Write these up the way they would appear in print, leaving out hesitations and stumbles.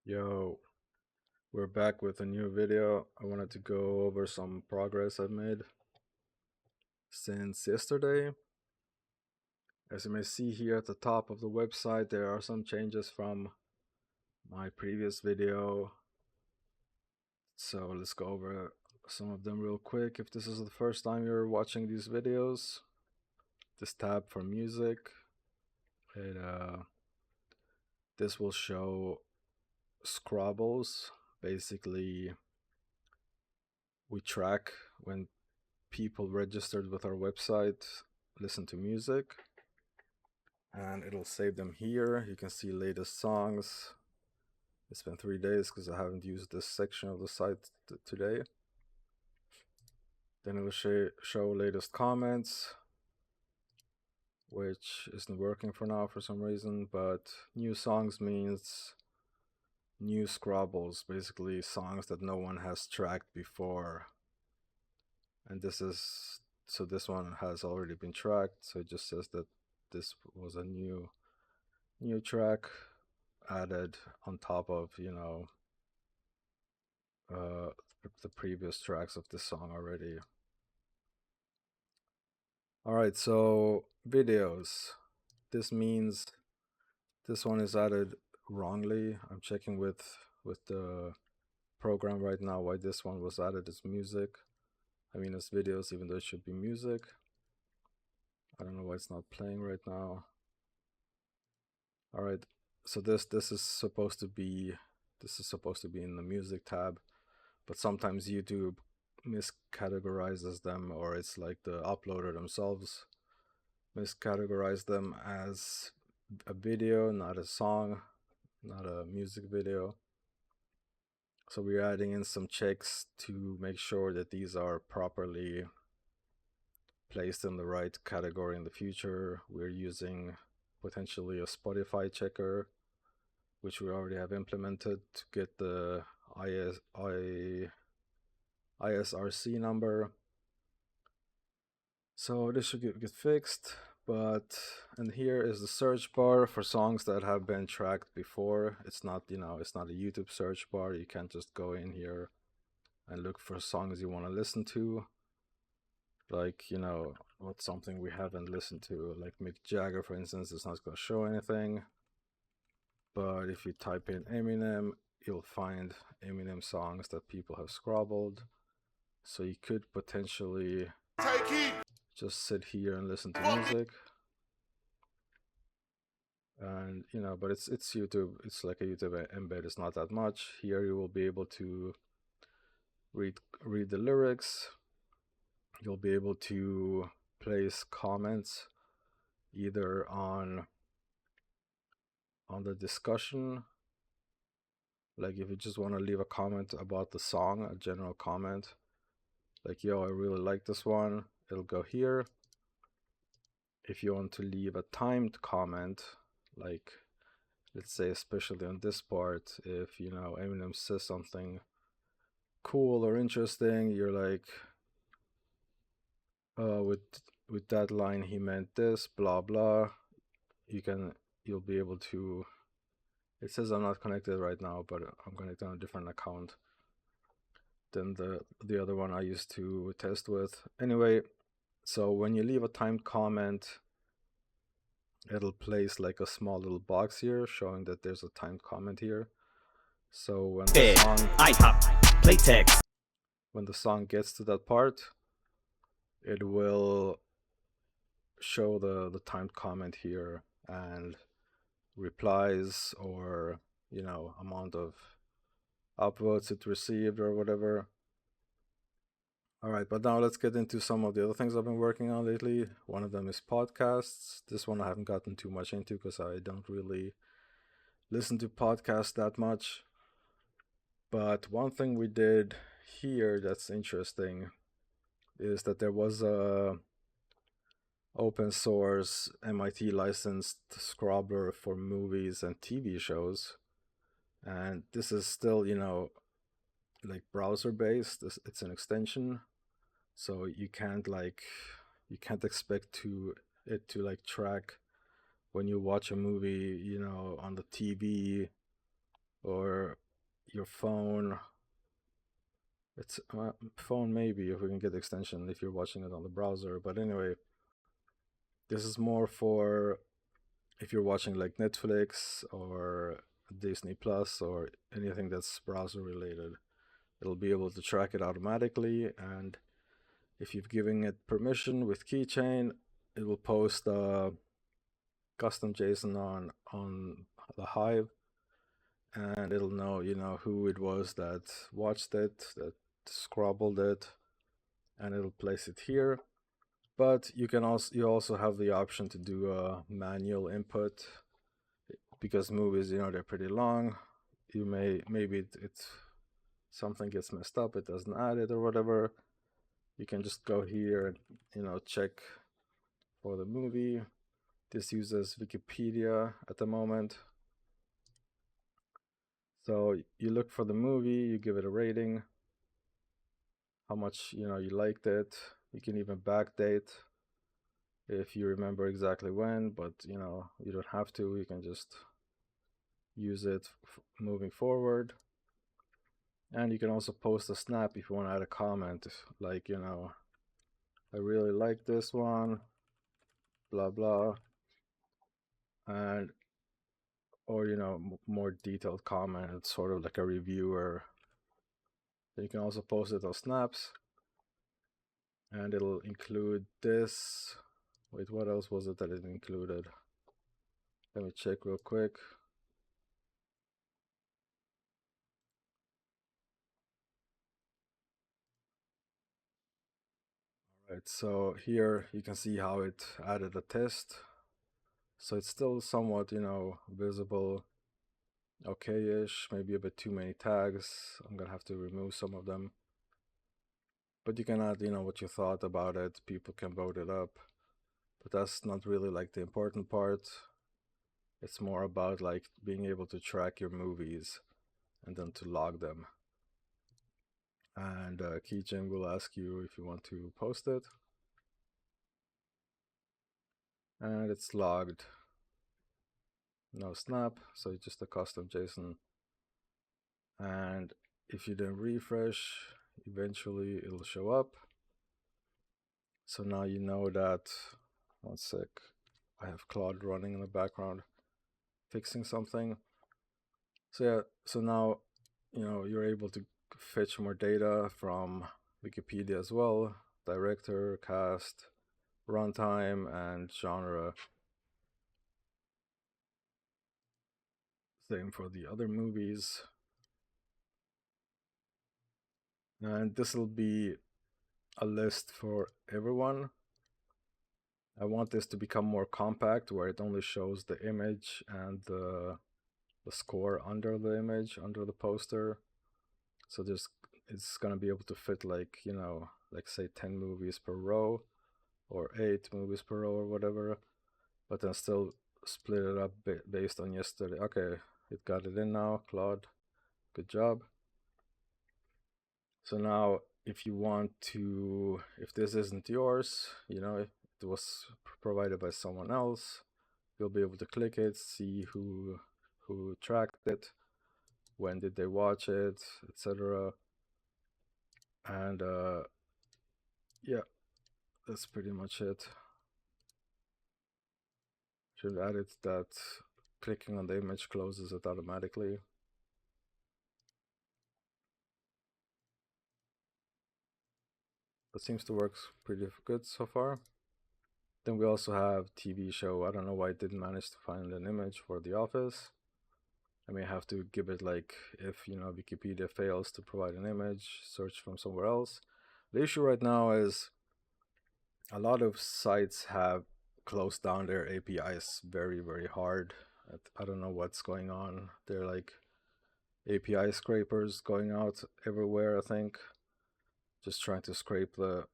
Yo, we're back with a new video. I wanted to go over some progress I've made since yesterday. As you may see here at the top of the website, there are some changes from my previous video. So let's go over some of them real quick. If this is the first time you're watching these videos, this tab for music, it this will show Scrobbles. Basically, we track when people registered with our website listen to music, and it'll save them here. You can see latest songs. It's been 3 days because I haven't used this section of the site today. Then it'll show latest comments, which isn't working for now for some reason, but new songs means new Scrobbles, basically songs that no one has tracked before. And this one has already been tracked, so it just says that this was a new track added on top of uh, the previous tracks of this song already. Alright, so videos. This means this one is added wrongly. I'm checking with the program right now why this one was added as music. I mean as videos, even though it should be music. I don't know why it's not playing right now. Alright, so this is supposed to be in the music tab, but sometimes YouTube miscategorizes them, or it's like the uploader themselves miscategorize them as a video, not a song, not a music video. So we're adding in some checks to make sure that these are properly placed in the right category in the future. We're using potentially a Spotify checker, which we already have implemented to get the ISRC number. So this should get fixed. And here is the search bar for songs that have been tracked before. It's not, it's not a YouTube search bar. You can't just go in here and look for songs you want to listen to. Like, what's something we haven't listened to, like Mick Jagger, for instance, it's not going to show anything. But if you type in Eminem, you'll find Eminem songs that people have scrobbled. So you could potentially just sit here and listen to music. And but it's YouTube. It's like a YouTube embed. It's not that much. Here you will be able to read the lyrics. You'll be able to place comments either on the discussion, like if you just want to leave a comment about the song, a general comment, like, yo, I really like this one, it'll go here. If you want to leave a timed comment, like let's say especially on this part, if Eminem says something cool or interesting, you're like, with that line he meant this, blah blah, you'll be able to. It says I'm not connected right now, but I'm connected on a different account than the other one I used to test with. Anyway, so when you leave a timed comment, it'll place like a small little box here showing that there's a timed comment here. So when the song gets to that part, it will show the timed comment here and replies, or amount of upvotes it received or whatever. Alright, but now let's get into some of the other things I've been working on lately. One of them is podcasts. This one I haven't gotten too much into because I don't really listen to podcasts that much. But one thing we did here that's interesting is that there was a open source MIT licensed scrubber for movies and TV shows. And this is still, like browser based. It's an extension. So you can't expect it to like track when you watch a movie, on the TV, or your phone. It's phone maybe if we can get the extension if you're watching it on the browser. But anyway, this is more for if you're watching like Netflix or Disney Plus or anything that's browser related. It'll be able to track it automatically, and if you've given it permission with keychain, it will post a custom JSON on the Hive, and it'll know who it was that watched it, that scrobbled it, and it'll place it here. But you also have the option to do a manual input because movies, they're pretty long. You maybe it something gets messed up, it doesn't add it or whatever. You can just go here and check for the movie. This uses Wikipedia at the moment. So you look for the movie, you give it a rating, how much you liked it. You can even backdate if you remember exactly when, but you don't have to. You can just use it moving forward. And you can also post a snap if you want to add a comment, like I really like this one, blah blah, and or more detailed comment. It's sort of like a reviewer. You can also post it on snaps, and it'll include this. Wait, what else was it that it included? Let me check real quick. Right, so here you can see how it added a test. So it's still somewhat, visible, okay-ish, maybe a bit too many tags. I'm gonna have to remove some of them. But you can add, what you thought about it. People can vote it up. But that's not really like the important part. It's more about like being able to track your movies and then to log them. And Keychain will ask you if you want to post it. And it's logged. No snap, so it's just a custom JSON. And if you then refresh, eventually it'll show up. So now you know that, one sec, I have Claude running in the background, fixing something. So yeah, so now, you're able to fetch more data from Wikipedia as well, director, cast, runtime, and genre. Same for the other movies. And this will be a list for everyone. I want this to become more compact where it only shows the image and the score under the image, under the poster. So it's gonna be able to fit like, like say 10 movies per row or 8 movies per row or whatever, but then still split it up based on yesterday. Okay, it got it in now, Claude. Good job. So now if you want to, if this isn't yours, if it was provided by someone else, you'll be able to click it, see who tracked it, when did they watch it, etc. And yeah, that's pretty much it. Should add it that clicking on the image closes it automatically. That seems to work pretty good so far. Then we also have TV show. I don't know why it didn't manage to find an image for The Office. I may have to give it like, if Wikipedia fails to provide an image, search from somewhere else. The issue right now is a lot of sites have closed down their APIs very, very hard. I don't know what's going on. They're like API scrapers going out everywhere, I think, just trying to scrape the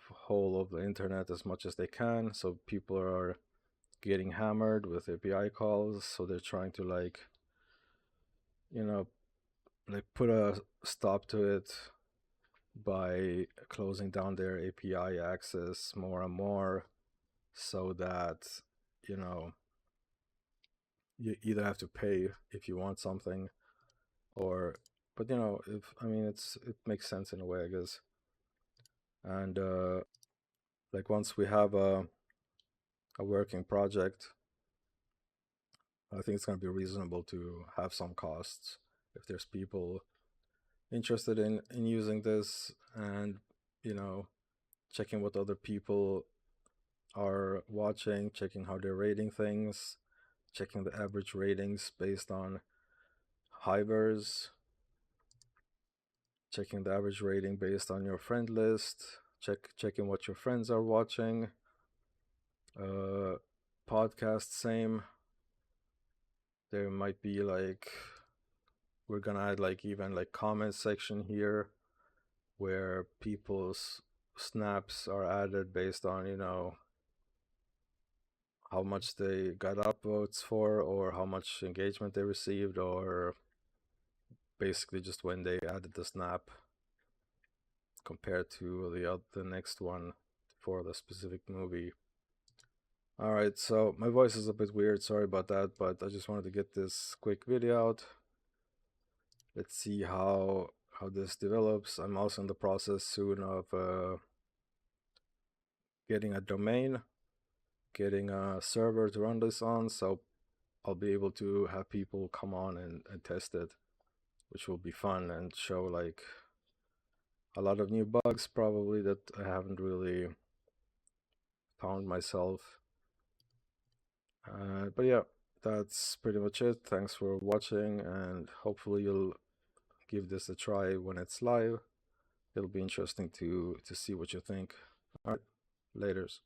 whole of the internet as much as they can. So people are getting hammered with API calls. So they're trying to you know, put a stop to it by closing down their API access more and more, so that you either have to pay if you want something, or but if I mean it makes sense in a way, I guess. And like once we have a working project, I think it's going to be reasonable to have some costs if there's people interested in using this, and you know checking what other people are watching, checking how they're rating things, checking the average ratings based on Hivers, checking the average rating based on your friend list, checking what your friends are watching. uh Podcast, same. There might be like, we're gonna add like even like comment section here where people's snaps are added based on how much they got upvotes for, or how much engagement they received, or basically just when they added the snap compared to the next one for the specific movie. All right, so my voice is a bit weird, sorry about that, but I just wanted to get this quick video out. Let's see how this develops. I'm also in the process soon of getting a domain, getting a server to run this on, so I'll be able to have people come on and test it, which will be fun and show like a lot of new bugs probably that I haven't really found myself. But yeah, that's pretty much it. Thanks for watching, and hopefully you'll give this a try when it's live. It'll be interesting to see what you think. All right, laters.